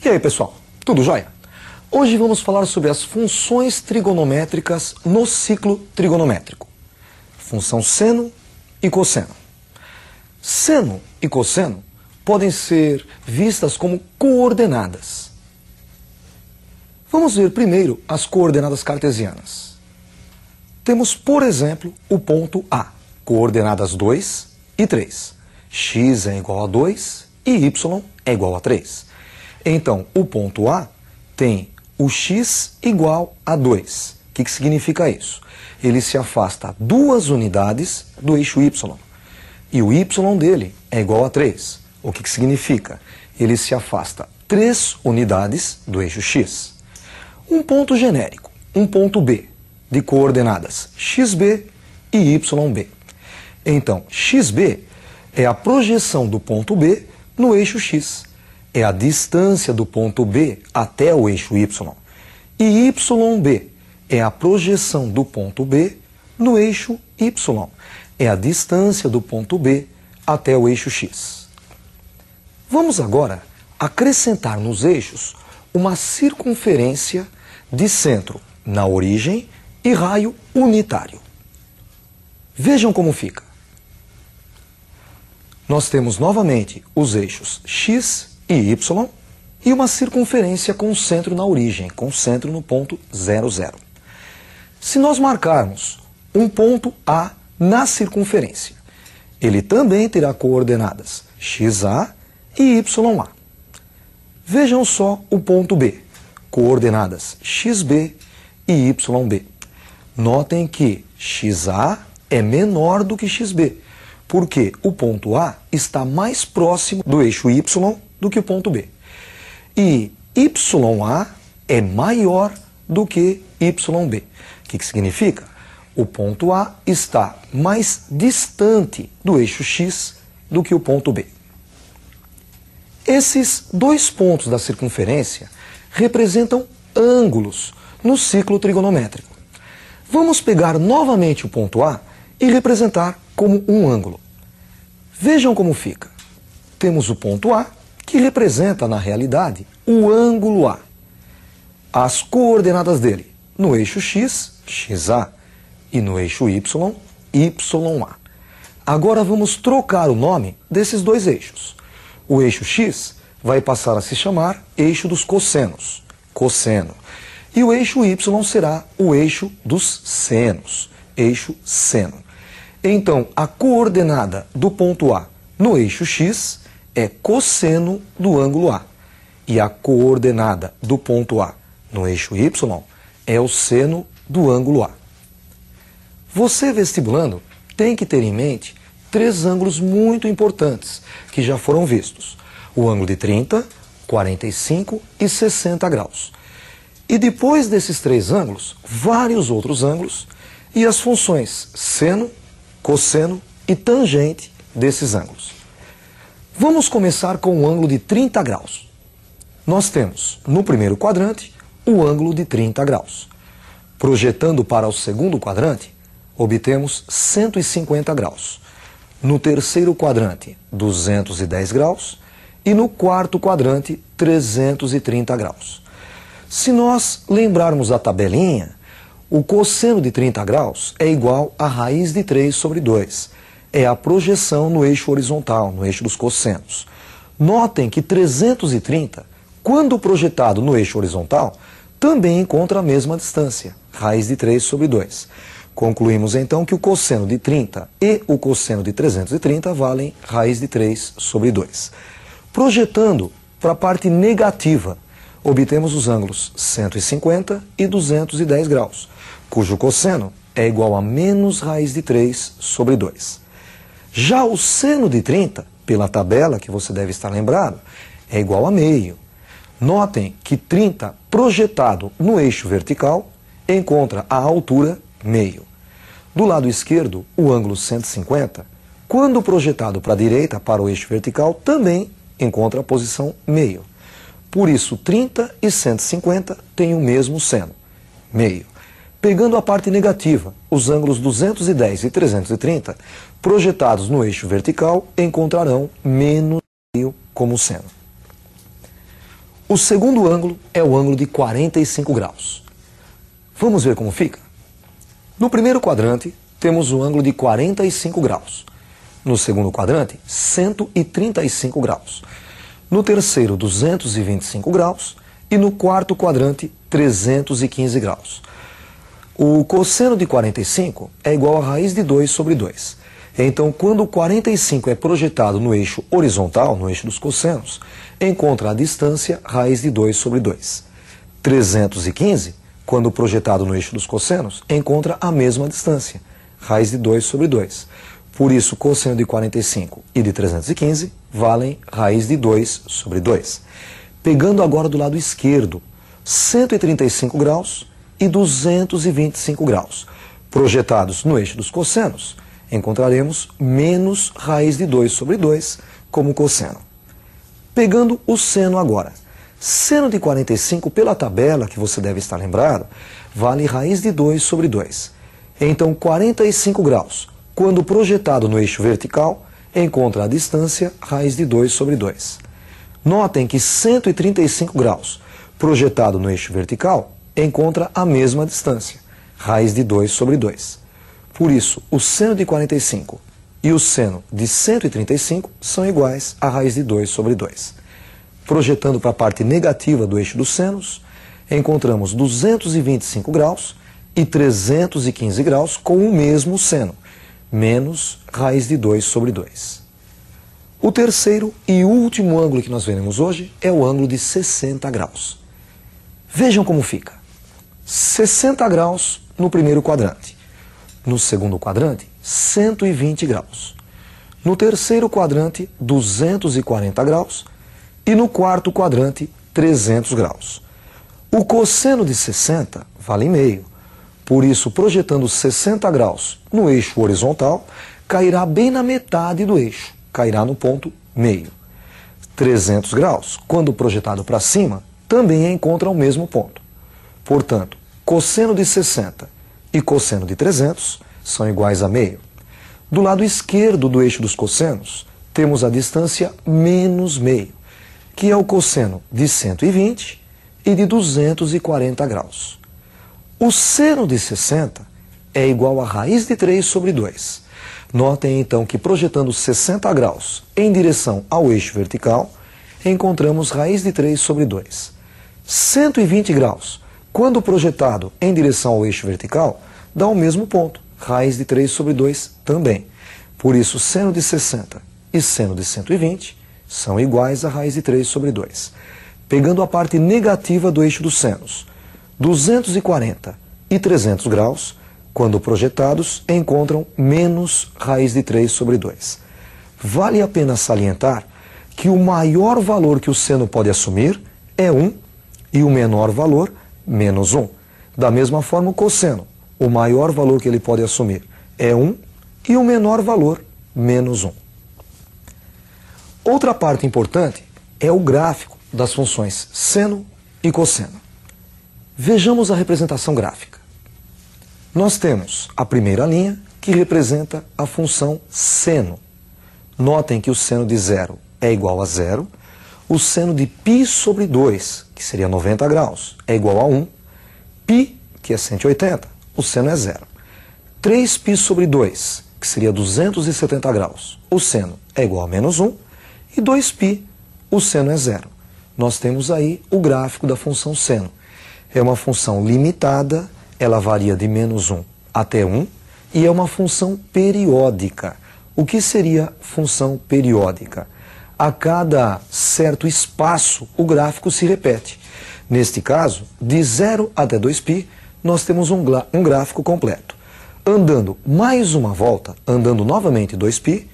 E aí, pessoal, tudo jóia? Hoje vamos falar sobre as funções trigonométricas no ciclo trigonométrico. Função seno e cosseno. Seno e cosseno podem ser vistas como coordenadas. Vamos ver primeiro as coordenadas cartesianas. Temos, por exemplo, o ponto A, coordenadas 2 e 3. X é igual a 2 e y é igual a 3. Então, o ponto A tem o x igual a 2. O que significa isso? Ele se afasta 2 unidades do eixo y. E o y dele é igual a 3. O que significa? Ele se afasta 3 unidades do eixo x. Um ponto genérico, um ponto B, de coordenadas xb e yb. Então, xb é a projeção do ponto B no eixo x. É a distância do ponto B até o eixo y. E yb é a projeção do ponto B no eixo y. É a distância do ponto B até o eixo x. Vamos agora acrescentar nos eixos uma circunferência de centro na origem e raio unitário. Vejam como fica. Nós temos novamente os eixos x e y e uma circunferência com centro na origem, com centro no ponto 0, 0. Se nós marcarmos um ponto A na circunferência, ele também terá coordenadas xa e ya. Vejam só o ponto B, coordenadas xb e yb. Notem que xa é menor do que xb, porque o ponto A está mais próximo do eixo y do que o ponto B. E ya é maior do que yb. O que significa? O ponto A está mais distante do eixo x do que o ponto B. Esses dois pontos da circunferência representam ângulos no ciclo trigonométrico. Vamos pegar novamente o ponto A e representar como um ângulo. Vejam como fica. Temos o ponto A, que representa, na realidade, o ângulo A. As coordenadas dele no eixo x, xa, e no eixo y, ya. Agora vamos trocar o nome desses dois eixos. O eixo x vai passar a se chamar eixo dos cossenos, cosseno. E o eixo y será o eixo dos senos, eixo seno. Então, a coordenada do ponto A no eixo x é cosseno do ângulo A. E a coordenada do ponto A no eixo y é o seno do ângulo A. Você, vestibulando, tem que ter em mente 3 ângulos muito importantes que já foram vistos. O ângulo de 30, 45 e 60 graus. E depois desses 3 ângulos, vários outros ângulos e as funções seno, cosseno e tangente desses ângulos. Vamos começar com o ângulo de 30 graus. Nós temos, no primeiro quadrante, o ângulo de 30 graus. Projetando para o segundo quadrante, obtemos 150 graus. No terceiro quadrante, 210 graus. E no quarto quadrante, 330 graus. Se nós lembrarmos a tabelinha, o cosseno de 30 graus é igual a raiz de 3 sobre 2. É a projeção no eixo horizontal, no eixo dos cossenos. Notem que 330, quando projetado no eixo horizontal, também encontra a mesma distância, raiz de 3 sobre 2. Concluímos então que o cosseno de 30 e o cosseno de 330 valem raiz de 3 sobre 2. Projetando para a parte negativa, obtemos os ângulos 150 e 210 graus, cujo cosseno é igual a menos raiz de 3 sobre 2. Já o seno de 30, pela tabela que você deve estar lembrado, é igual a meio. Notem que 30 projetado no eixo vertical encontra a altura meio. Do lado esquerdo, o ângulo 150, quando projetado para a direita, para o eixo vertical, também encontra a posição meio. Por isso, 30 e 150 têm o mesmo seno, meio. Pegando a parte negativa, os ângulos 210 e 330, projetados no eixo vertical, encontrarão menos meio como seno. O segundo ângulo é o ângulo de 45 graus. Vamos ver como fica? No primeiro quadrante, temos o ângulo de 45 graus. No segundo quadrante, 135 graus. No terceiro, 225 graus. E no quarto quadrante, 315 graus. O cosseno de 45 é igual a raiz de 2 sobre 2. Então, quando o 45 é projetado no eixo horizontal, no eixo dos cossenos, encontra a distância raiz de 2 sobre 2. 315, quando projetado no eixo dos cossenos, encontra a mesma distância, raiz de 2 sobre 2. Por isso, o cosseno de 45 e de 315 valem raiz de 2 sobre 2. Pegando agora do lado esquerdo, 135 graus e 225 graus. Projetados no eixo dos cossenos, encontraremos menos raiz de 2 sobre 2 como cosseno. Pegando o seno agora. Seno de 45, pela tabela que você deve estar lembrado, vale raiz de 2 sobre 2. Então, 45 graus, quando projetado no eixo vertical, encontra a distância raiz de 2 sobre 2. Notem que 135 graus, projetado no eixo vertical, encontra a mesma distância, raiz de 2 sobre 2. Por isso, o seno de 45 e o seno de 135 são iguais a raiz de 2 sobre 2. Projetando para a parte negativa do eixo dos senos, encontramos 225 graus e 315 graus com o mesmo seno, menos raiz de 2 sobre 2. O terceiro e último ângulo que nós veremos hoje é o ângulo de 60 graus. Vejam como fica. 60 graus no primeiro quadrante. No segundo quadrante, 120 graus. No terceiro quadrante, 240 graus. E no quarto quadrante, 300 graus. O cosseno de 60 vale meio. Por isso, projetando 60 graus no eixo horizontal, cairá bem na metade do eixo. Cairá no ponto meio. 300 graus, quando projetado para cima, também encontra o mesmo ponto. Portanto, cosseno de 60 e cosseno de 300 são iguais a meio. Do lado esquerdo do eixo dos cossenos, temos a distância menos meio, que é o cosseno de 120 e de 240 graus. O seno de 60 é igual a raiz de 3 sobre 2. Notem então que projetando 60 graus em direção ao eixo vertical, encontramos raiz de 3 sobre 2. 120 graus, quando projetado em direção ao eixo vertical, dá o mesmo ponto, raiz de 3 sobre 2 também. Por isso, seno de 60 e seno de 120 são iguais a raiz de 3 sobre 2. Pegando a parte negativa do eixo dos senos, 240 e 300 graus, quando projetados, encontram menos raiz de 3 sobre 2. Vale a pena salientar que o maior valor que o seno pode assumir é 1 e o menor valor, menos 1. Da mesma forma, o cosseno, o maior valor que ele pode assumir é 1 e o menor valor, menos 1. Outra parte importante é o gráfico das funções seno e cosseno. Vejamos a representação gráfica. Nós temos a primeira linha, que representa a função seno. Notem que o seno de 0 é igual a 0. O seno de π sobre 2, que seria 90 graus, é igual a 1. Π, que é 180, o seno é 0. 3π sobre 2, que seria 270 graus, o seno é igual a menos 1. E 2π, o seno é 0. Nós temos aí o gráfico da função seno. É uma função limitada, ela varia de menos 1 até 1, e é uma função periódica. O que seria função periódica? A cada certo espaço, o gráfico se repete. Neste caso, de 0 até 2π, nós temos um gráfico completo. Andando mais uma volta, andando novamente 2π,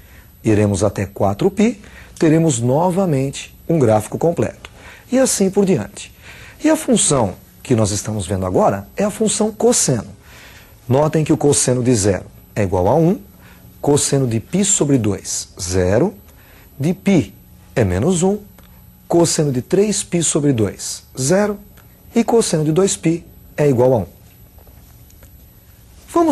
iremos até 4π, teremos novamente um gráfico completo. E assim por diante. E a função que nós estamos vendo agora é a função cosseno. Notem que o cosseno de 0 é igual a 1, cosseno de π sobre 2, 0, de π é menos 1, cosseno de 3π sobre 2, 0, e cosseno de 2π é igual a 1. Vamos